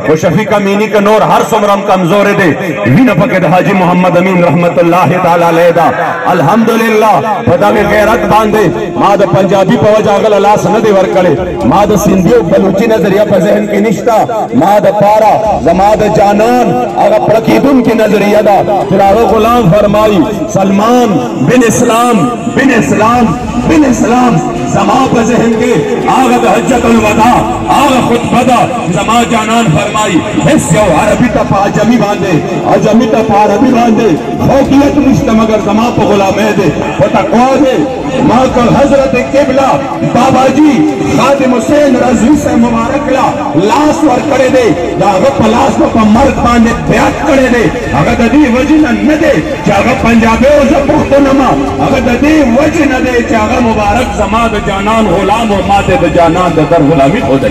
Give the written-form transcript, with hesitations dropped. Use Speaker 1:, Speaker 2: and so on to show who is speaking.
Speaker 1: वो शफीक अमीनी का नूर हर सुमरम कमजोर दे वीन पके हाजी मोहम्मद अमीन रहमतुल्लाह ताला अलैहि अल्हम्दुलिल्लाह पता के गैरत बांधे माद पंजाबी पवज अगल अल्लाह सनद वरकले माद सिंधी बलूची नजरिया पर जहन की निश्ता माद पारा जमाद जानान अगर प्रकीदुन की नजरिया दा फिर गुलाम फरमाई सलमान बिन इस्लाम बिन इस्लाम बिन इस्लाम जमा पर जहन के आगत हज्जतुल वदा आग खुतबा जमा जानान फरमाई हिस्सा अरबी तफा जमी बांधे अजमी तफा अरबी बांधे फौकियत निश्ता मगर जमा पर गुलाम है दे पता कौन है माकल हजरत किबला बाबा जी खादिम हुसैन रज़वी से मुबारक ला लाश वर करे दे जागा पलाश को मर्द बांधे ब्यात करे दे अगर ददी वजन न दे जागा पंजाबे और पुख्तनमा अगर ददी वजन न दे जागा मुबारक जमाद जानान गुलाम और माते जानान दर गुलामी हो दे